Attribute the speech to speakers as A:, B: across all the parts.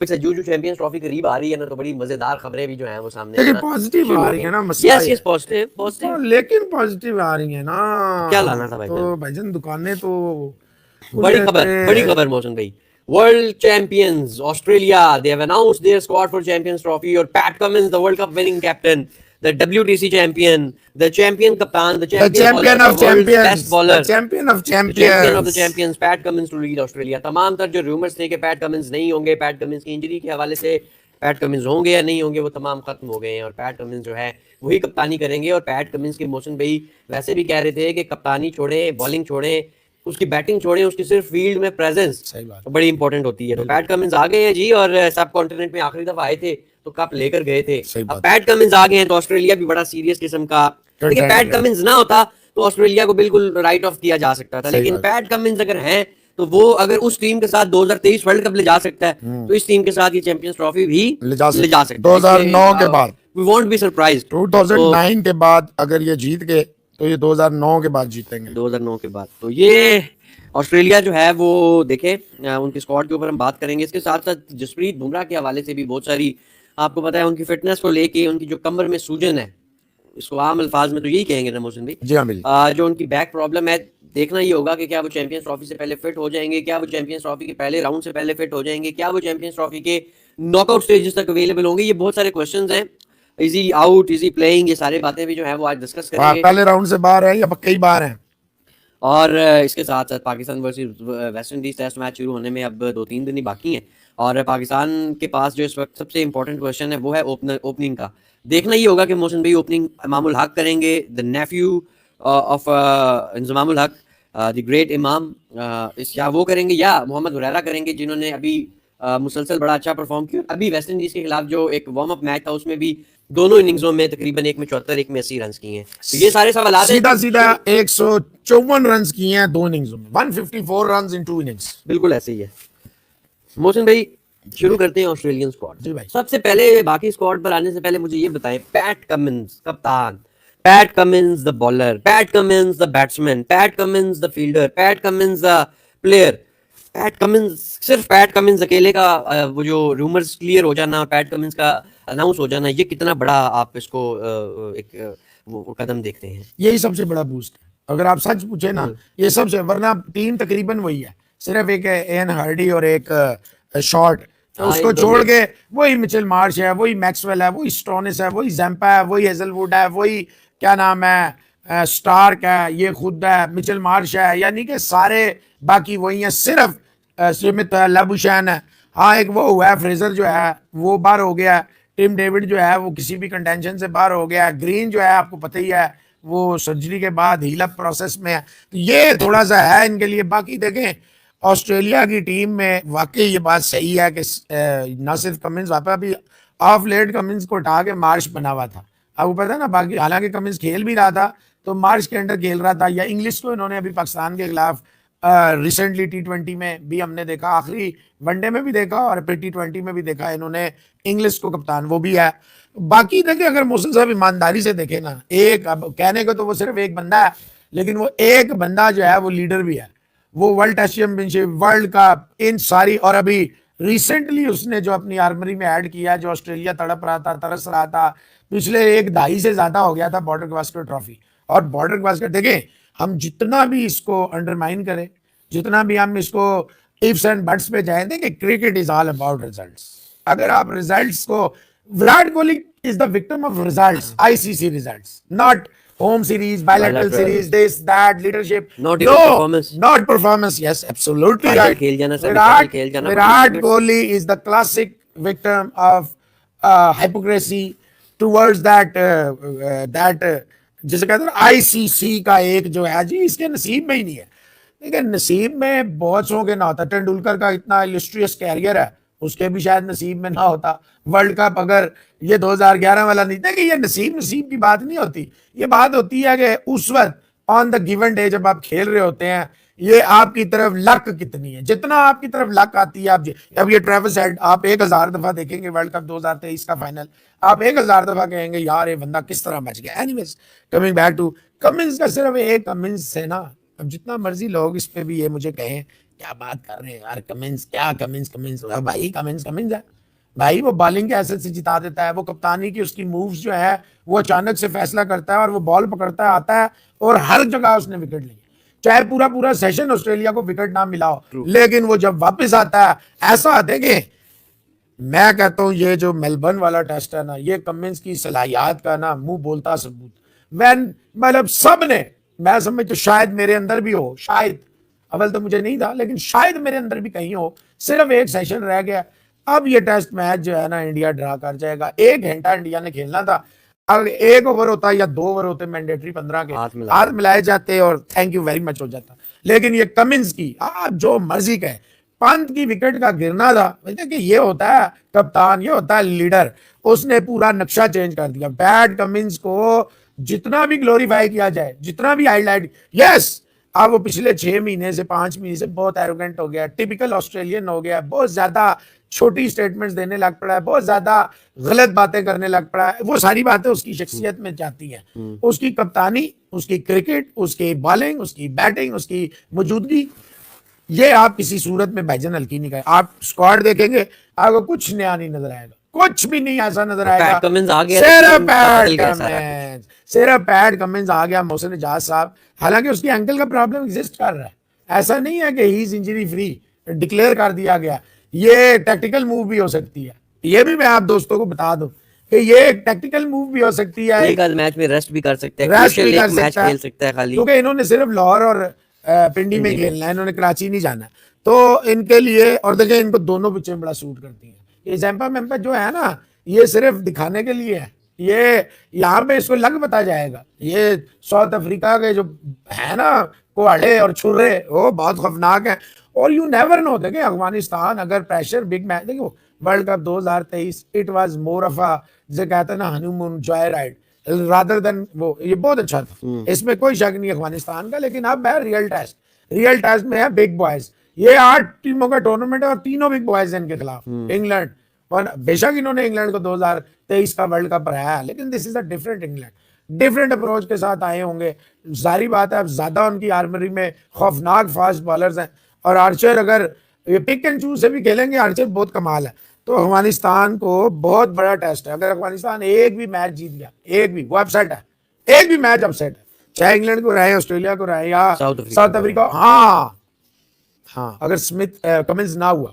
A: से Juju champions trophy करीब आ रही है ना, तो बड़ी मजेदार खबरें भी जो हैं वो सामने
B: देखिए पॉजिटिव आ रही है ना, मसला
A: यस
B: ये
A: यस पॉजिटिव
B: तो,
A: पॉजिटिव
B: लेकिन पॉजिटिव आ रही है ना।
A: क्या लाना था भाईजान?
B: तो भाईजान दुकानें तो
A: बड़ी
B: खुले
A: खबर, बड़ी
B: थे।
A: खबर मौसम भाई। World champions Australia, they have announced their squad for champions trophy और Pat Cummins the world cup winning captain, the WTC champion, the champion कप्तान, the
B: the
A: champion bowler,
B: champion
A: the
B: of
A: world's best
B: champions, the
A: bowler,
B: champion of
A: the champion of the
B: champions.
A: Champions Pat Cummins to lead Australia. तमाम तर जो rumours थे कि PAT Cummins नहीं होंगे, PAT Cummins की injury के हवाले से पैट कमिंस होंगे या नहीं होंगे, वो तमाम खत्म हो गए हैं और पैट कमिंस जो है वही कप्तानी करेंगे। और पैट कमिंस के मौसम भाई वैसे भी कह रहे थे कि कप्तानी छोड़े, बॉलिंग छोड़े, उसकी बैटिंग छोड़े, उसकी सिर्फ फील्ड में प्रेजेंस
B: सही बात,
A: बड़ी इंपॉर्टेंट होती है। तो पैट कमिंस आ गए हैं जी, और सब कॉन्टिनेंट में आखिरी दफा आए थे तो कप लेकर गए थे।
B: सही
A: अब
B: बात।
A: पैट कमिंस आ गए हैं तो ऑस्ट्रेलिया भी बड़ा सीरियस किस्म का, देखिए पैट
B: कंटेंट है।
A: कमिंस ना होता तो ऑस्ट्रेलिया को बिल्कुल राइट ऑफ किया जा सकता था,
B: सही
A: लेकिन
B: बात।
A: पैट कमिंस अगर हैं तो वो अगर उस टीम के साथ 2023 वर्ल्ड कप ले जा सकता है तो इस टीम के साथ ये चैंपियंस ट्रॉफी भी
B: ले जा
A: ले जा सकता है।
B: 2009 के बाद,
A: वी वोंट बी सरप्राइज्ड। तो
B: 2009 के बाद अगर ये जीत गए तो ये 2009 के बाद जीतेंगे।
A: 2009 के बाद तो ये ऑस्ट्रेलिया जो है वो देखे, उनकी स्क्वाड के ऊपर हम बात करेंगे। इसके साथ साथ जसप्रीत बुमराह के हवाले से भी बहुत सारी, आपको पता है उनकी फिटनेस को लेके, उनकी जो कमर में सूजन है, इसको आम अल्फाज में तो यही कहेंगे ना मोहसिन भाई,
B: जी हाँ बिल्कुल।
A: जो उनकी बैक प्रॉब्लम है, देखना ये होगा कि क्या वो चैंपियंस ट्रॉफी से पहले फिट हो जाएंगे, क्या वो चैंपियंस ट्रॉफी के पहले राउंड से पहले फिट हो जाएंगे, क्या वो चैंपियंस ट्रॉफी के नॉकआउट स्टेजेस तक अवेलेबल होंगे। ये बहुत सारे क्वेश्चंस हैं। इजी आउट, इजी प्लेइंग, ये सारी बातें भी जो है वो आज डिस्कस करेंगे।
B: पहले राउंड से बाहर है या कई बार है।
A: और इसके साथ साथ Pakistan versus West Indies test match शुरू होने में अब 2-3 दिन ही बाकी हैं, और पाकिस्तान के पास जो इस वक्त सबसे इंपॉर्टेंट क्वेश्चन है वो है ओपनिंग का। देखना ये होगा कि मोहसिन भाई ओपनिंग इमामुल हक करेंगे, द नेफ्यू ऑफ इंजमामुल हक, द ग्रेट इमाम, या वो करेंगे या मोहम्मद हुरैरा करेंगे, जिन्होंने अभी मुसलसल बड़ा अच्छा परफॉर्म किया। अभी वेस्ट इंडीज के खिलाफ जो एक वार्म अप मैच था उसमें भी दोनों इनिंग्सों में तकरीबन एक में 74, एक में 80 रन किए हैं। तो ये सारे सवाल हैं।
B: सीधा सीधा 154 रन किए हैं दो इनिंग्स में, 154 रन इन टू इनिंग्स।
A: बिल्कुल ऐसे ही है। मोहसिन भाई शुरू करते हैं ऑस्ट्रेलियन स्क्वाड।
B: जी भाई।
A: सबसे पहले बाकी स्क्वाड पर आने से पहले मुझे ये बताएं, पैट कमिंस कप्तान, PAT Cummins the bowler, PAT Cummins the batsman, PAT Cummins the fielder, PAT Cummins the player, PAT Cummins, सिर्फ पैट कमिंस अकेले का वो जो रूमर्स क्लियर हो जाना, पैट कमिंस का अनाउंस हो जाना, ये कितना बड़ा आप इसको एक वो कदम देखते हैं?
B: यही सबसे बड़ा बूस्ट है अगर आप सच पूछे ना, ये सबसे, वरना टीम तकरीबन वही है, सिर्फ एक एन हार्डी और एक शॉर्ट, उसको छोड़ के वही मिचेल मार्श है, वही मैक्सवेल है, वही स्टोनिस है, वही जैम्पा है, वही हेजलवुड है, वही क्या नाम है स्टार्क है, ये खुद है मिचेल मार्श है, यानी कि सारे बाकी वही है, सिर्फ स्मिथ लाबुशैन है। हाँ एक वो हुआ है फ्रेजर जो है वो बाहर हो गया, टिम डेविड जो है वो किसी भी कंटेंशन से बाहर हो गया, ग्रीन जो है आपको पता ही है वो सर्जरी के बाद हील अप प्रोसेस में है, तो ये थोड़ा सा है इनके लिए। बाकी देखें ऑस्ट्रेलिया की टीम में वाकई ये बात सही है कि ना सिर्फ कमिंस, वापस अभी ऑफ लेट कमिंस को उठा के मार्श बना हुआ था, आपको पता है ना। बाकी हालांकि कमिंस खेल भी रहा था तो मार्श के अंडर खेल रहा था, या इंग्लिश को इन्होंने अभी पाकिस्तान के खिलाफ रिसेंटली T20 में भी हमने देखा, आखिरी वनडे में भी देखा और फिर T20 में भी देखा, इन्होंने इंग्लिश को कप्तान वो भी है। बाकी देखिए अगर मोहसिन साहब ईमानदारी से देखे ना, एक अब कहने को तो वो सिर्फ एक बंदा है, लेकिन वो एक बंदा जो है वो लीडर भी है, वो world test championship, world cup, इन सारी, और अभी रिसेंटली उसने जो अपनी आर्मरी में ऐड किया, जो ऑस्ट्रेलिया तड़प रहा था, तरस रहा था, पिछले एक दहाई से ज्यादा हो गया था, बॉर्डर गवास्कर ट्रॉफी। और बॉर्डर गवास्कर देखें, हम जितना भी इसको अंडरमाइन करें, जितना भी हम इसको इफ्स एंड बट्स पे जाए, देखिए cricket is all about results. अगर आप रिजल्ट्स को, Virat Kohli is the victim of results, ICC results, not home series, bilateral series, this, that, leadership.
A: Not
B: No,
A: even performance.
B: not performance. Yes, absolutely
A: final
B: right.
A: खेल जाना, semifinal खेल जाना,
B: Virat Kohli is the classic victim of hypocrisy towards that जिसे कहते हैं ICC का एक जो है जी, इसके नसीब में ही नहीं है। लेकिन नसीब में बहुत सौ के ना होता, तेंदुलकर का इतना इलिस्ट्रियस कैरियर है, उसके भी शायद नसीब में ना होता वर्ल्ड कप, अगर ये 2011 वाला नहीं था। कि ये नसीब नसीब की बात नहीं होती, ये बात होती है कि उस वक्त ऑन द गिवन डे जब आप खेल रहे होते हैं, ये आपकी तरफ लक कितनी है, जितना आपकी तरफ लक आती है। आप अब ये ट्रेविस हेड आप 1000 दफा देखेंगे वर्ल्ड कप 2023 का फाइनल, आप 1000 दफा कहेंगे यार ये बंदा किस तरह बच गया। Anyways coming back to Cummins का, सिर्फ एक कमिंस है ना, अब जितना मर्जी लोग इस पे भी ये मुझे कहें क्या बात कर रहे हैं यार, कमिंस क्या, कमिंस भाई, कमिंस है भाई, वो बॉलिंग के एसेट से जिता देता है, वो कप्तानी की उसकी मूव्स जो है वो अचानक से फैसला करता है और वो बॉल पकड़ता है, आता है और हर जगह उसने विकेट ली, चाहे पूरा पूरा सेशन ऑस्ट्रेलिया को विकेट ना मिला हो, लेकिन वो जब वापस आता है ऐसा आता है कि मैं कहता हूं ये जो मेलबर्न वाला टेस्ट है ना, ये कमिंस की सलाहियत का ना मुंह बोलता सबूत। वैन मतलब सब ने, मैं समझ शायद मेरे अंदर भी हो, शायद अव्वल तो मुझे नहीं था लेकिन शायद मेरे अंदर भी कहीं हो, सिर्फ एक सेशन रह गया, अब ये टेस्ट मैच जो है ना इंडिया ड्रा कर जाएगा। 1 घंटा इंडिया ने खेलना था, अगर 1 ओवर होता या 2 ओवर होते मैंडेटरी 15 के, हाथ मिलाए जाते और थैंक यू वेरी मच हो जाता, लेकिन ये कमिंस की आप जो मर्जी कहे, पंत की विकेट का गिरना था, कि ये होता है कप्तान, ये होता है लीडर, उसने पूरा नक्शा चेंज कर दिया। बैट कमिंस को जितना भी ग्लोरीफाई किया जाए, जितना भी हाईलाइट, यस अब वो पिछले 6 महीने से 5 महीने से बहुत एरोगेंट हो गया, टिपिकल ऑस्ट्रेलियन हो गया, बहुत ज्यादा छोटी स्टेटमेंट्स देने लग पड़ा है, बहुत ज्यादा गलत बातें करने लग पड़ा है। वो सारी बातें उसकी शख्सियत में जाती हैं, उसकी कप्तानी, उसकी क्रिकेट, उसकी बॉलिंग, उसकी बैटिंग, उसकी मौजूदगी, ये आप किसी सूरत में भाईजान हल्की नहीं करें। आप स्क्वाड देखेंगे आपको कुछ नया नहीं नजर आएगा, कुछ भी नहीं ऐसा नजर आएगा। सिर्फ पैट कमिंस आ गया, मोहसिन इजाज साहब, हालांकि उसकी एंकल का प्रॉब्लम एग्जिस्ट कर रहा है, ऐसा नहीं है कि he is injury free declare कर दिया गया, ये टैक्टिकल मूव भी हो सकती है, ये भी मैं आप दोस्तों को बता दूं कि ये एक टैक्टिकल मूव भी हो सकती है,
A: एक आध मैच में रेस्ट भी कर सकते हैं,
B: रेस्ट भी कर
A: मैच खेल सकता है खाली,
B: क्योंकि इन्होंने सिर्फ लाहौर और पिंडी में खेलना है, इन्होंने कराची नहीं जाना, तो इनके लिए, और देखिए इनको दोनों पिचें बड़ा सूट करती हैं, ये जैम्पा मैम्पा जो है ना ये सिर्फ दिखाने के लिए है, ये यहाँ पे इसको लग पता जाएगा, ये साउथ अफ्रीका के जो है ना कुहाड़े और छुर्रे वो बहुत खौफनाक है, और यू नेवर नो, देखिए अफगानिस्तान अगर प्रेशर बिग मैच, देखो world cup 2023 it was more of a, जिसे कहते हैं ना honeymoon Joy ride rather than वो, ये बहुत अच्छा था, इसमें कोई शक नहीं अफगानिस्तान का, लेकिन अब है रियल टेस्ट में है बिग बॉयज, ये 8 टीमों का टूर्नामेंट है और तीनों बिग बॉयज हैं इनके खिलाफ, इंग्लैंड, और बेशक इन्होंने इंग्लैंड को 2023 का वर्ल्ड कप हराया, लेकिन this is a different England, different approach के साथ आए होंगे, जारी बात है अब ज्यादा उनकी आर्मरी में खौफनाक फास्ट बॉलर्स हैं, और आर्चर अगर ये पिक एंड चूज से भी खेलेंगे, आर्चर बहुत कमाल है, तो अफगानिस्तान को बहुत बड़ा टेस्ट है, अगर अफगानिस्तान एक भी मैच जीत गया, एक भी, वो अपसेट है, एक भी मैच अपसेट है, चाहे इंग्लैंड को रहे, ऑस्ट्रेलिया को रहे या साउथ अफ्रीका, हाँ अगर स्मिथ कमिंस ना हुआ,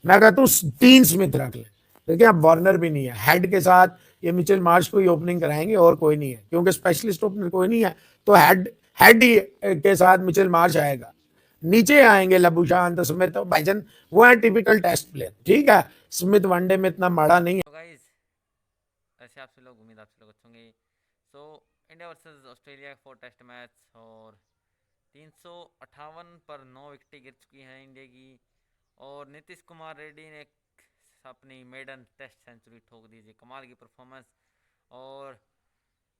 B: मैं कहता हूँ 3 स्मिथ रख ले, देखिए अब वार्नर भी नहीं है, हेड के साथ ये मिचेल मार्श को ही ओपनिंग कराएंगे और कोई नहीं है, क्योंकि स्पेशलिस्ट ओपनर कोई नहीं है, तो हेड ही के साथ मिचेल मार्श आएगा, नीचे आएंगे लबूशान, स्मिथ, तो भाईजान वो है टिपिकल टेस्ट प्लेयर, ठीक है, स्मिथ वनडे में इतना माड़ा नहीं है।
C: तो गाइस ऐसे आपसे लोग, उम्मीद आपसे लोग अच्छे होंगे। So India versus Australia 4 test match, और 358 पर 9 विकेटें गिर चुकी हैं इंडिया की, और नीतीश कुमार रेड्डी ने अपनी मेडन टेस्ट सेंचुरी ठोक दी थी, कमाल की परफॉर्मेंस, और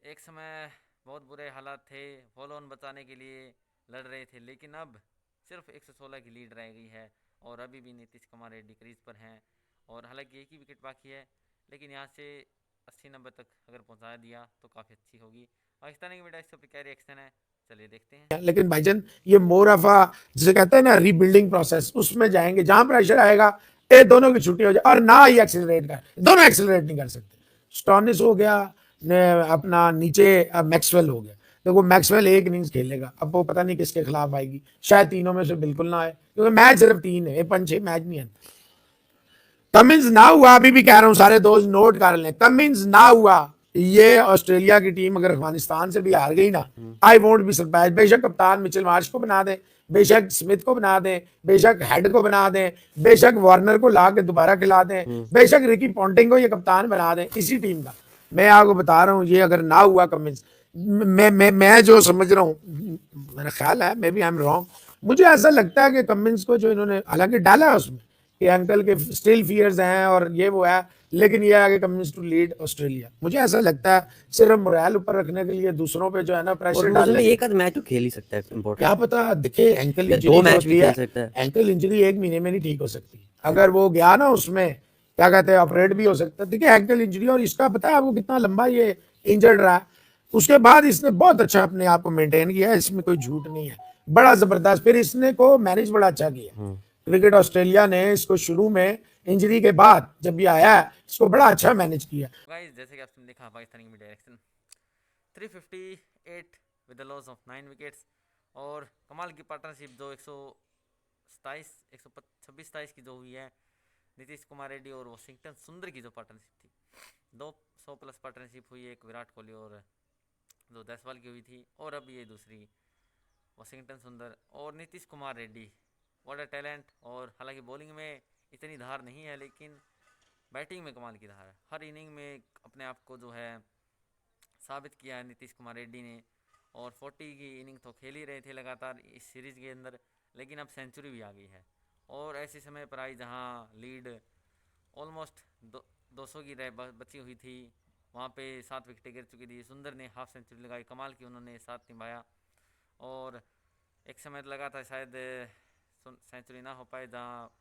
C: एक समय बहुत बुरे हालात थे, फॉलो ऑन बचाने के लिए लड़ रहे थे, लेकिन अब सिर्फ 116 की लीड रह गई है, और अभी भी नीतीश कुमार रेड्डी क्रीज पर हैं, और हालांकि एक ही विकेट बाकी है, लेकिन यहाँ से 80-90 तक अगर पहुँचा दिया तो काफ़ी अच्छी होगी। पाकिस्तानी की मीडिया इस पर क्या रिएक्शन है, चलिए देखते हैं।
B: लेकिन भाईजान ये मोर ऑफ आ, जिसे कहते हैं ना रीबिल्डिंग प्रोसेस, उसमें जाएंगे, जहां प्रेशर आएगा ये दोनों की छुट्टी हो जाए, और ना ही एक्सेलरेट कर, दोनों एक्सेलरेट नहीं कर सकते, स्टोनिस हो गया अपना नीचे, मैक्सवेल हो गया, देखो मैक्सवेल एक इनिंग्स खेलेगा, अब वो पता नहीं किसके खिलाफ आएगी, शायद तीनों में से बिल्कुल ना आए, क्योंकि मैच सिर्फ 3 है, 5-6 मैच नहीं है। कमिंस ना हुआ, अभी भी कह रहा हूं सारे दोस्त नोट कर लें, कमिंस ना हुआ, ये ऑस्ट्रेलिया की टीम अगर अफगानिस्तान से भी हार गई ना, आई वोंट बी सरप्राइज, बेशक कप्तान मिचेल मार्श को बना दें, बेशक स्मिथ को बना दें, बेशक हेड को बना दें, बेशक वार्नर को ला के दोबारा खिला दें, बेशक रिकी पॉन्टिंग को ये कप्तान बना दें इसी टीम का, मैं आपको बता रहा हूँ ये अगर ना हुआ कमिंस, मैं जो समझ रहा हूँ, मेरा ख्याल है, maybe I am wrong, मुझे ऐसा लगता है कि कमिंस को जो इन्होंने हालांकि डाला है उसमें कि अंकल के स्टिल फियर्स हैं और ये वो है, लेकिन ये आगे कमिंस टू लीड ऑस्ट्रेलिया, मुझे ऐसा लगता है सिर्फ मोरल ऊपर रखने के लिए दूसरों पे जो है ना प्रेशर डालने,
A: एक आध मैच तो खेल ही सकता है, इंपॉर्टेंट
B: क्या पता, देखिए एंकल इंजरी
A: 2 मैच भी खेल सकता है,
B: एंकल इंजरी 1 महीने में नहीं ठीक हो सकती, अगर वो गया ना उसमें क्या कहते हैं ऑपरेट भी हो सकता है, देखिए एंकल इंजरी, और इसका पता है आपको कितना लंबा ये इंजर्ड रहा है, उसके बाद इसने बहुत अच्छा अपने आप को मेंटेन किया है, इसमें कोई झूठ नहीं है, बड़ा जबरदस्त, फिर इसने को मैनेज बड़ा अच्छा किया। क्रिकेट ऑस्ट्रेलिया ने इसको शुरू में इंजरी के बाद जब ये आया है, इसको बड़ा अच्छा मैनेज किया।
C: गाइस जैसे कि आपने देखा पाकिस्तानी की direction 358 with the loss of 9 wickets, और कमाल की पार्टनरशिप जो 127 126 27 की जो हुई है नीतीश कुमार रेड्डी और वॉशिंगटन सुंदर की जो पार्टनरशिप थी, 200+ पार्टनरशिप हुई, एक विराट कोहली और जो जायसवाल की हुई थी, और अब ये दूसरी वॉशिंगटन सुंदर और Nitish Kumar Reddy. What a talent. और हालांकि बॉलिंग में इतनी धार नहीं है, लेकिन बैटिंग में कमाल की धार है। हर इनिंग में अपने आप को जो है साबित किया है नीतीश कुमार रेड्डी ने, और 40 की इनिंग तो खेल ही रहे थे लगातार इस सीरीज़ के अंदर, लेकिन अब सेंचुरी भी आ गई है। और ऐसे समय पर आई जहां लीड ऑलमोस्ट 200 की बची हुई थी, वहाँ पे 7 विकेटें गिर चुकी थी। सुंदर ने हाफ सेंचुरी लगाई, कमाल की उन्होंने साथ निभाया, और एक समय लगा था शायद सेंचुरी ना हो पाए, जहाँ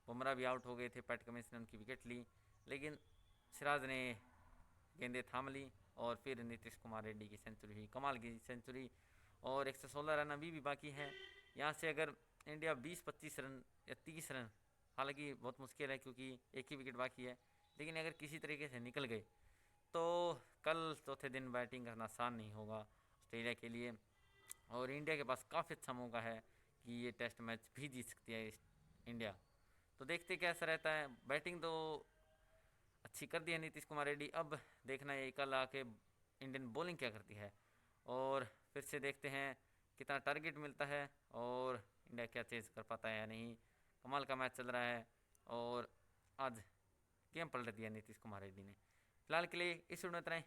C: बुमराह भी आउट हो गए थे, पैट कमिंस ने उनकी विकेट ली, लेकिन सिराज ने गेंदें थाम ली, और फिर नीतीश कुमार रेड्डी की सेंचुरी हुई, कमाल की सेंचुरी। और 116 रन अभी भी बाकी हैं। यहाँ से अगर इंडिया 20-25 रन या 30 रन, हालांकि बहुत मुश्किल है क्योंकि एक ही विकेट बाकी है, लेकिन अगर किसी तरीके से निकल गए तो कल चौथे दिन बैटिंग करना आसान नहीं होगा ऑस्ट्रेलिया के लिए। और इंडिया के पास काफ़ी अच्छा मौका है कि ये टेस्ट मैच भी जीत सकती है इंडिया। तो देखते कैसा रहता है। बैटिंग तो अच्छी कर दी है नीतीश कुमार रेड्डी, अब देखना है कल आके इंडियन बॉलिंग क्या करती है, और फिर से देखते हैं कितना टारगेट मिलता है और इंडिया क्या चेज कर पाता है या नहीं। कमाल का मैच चल रहा है, और आज गेम पलट दिया नीतीश कुमार रेड्डी ने। फिलहाल के लिए इस वीडियो में इतना ही।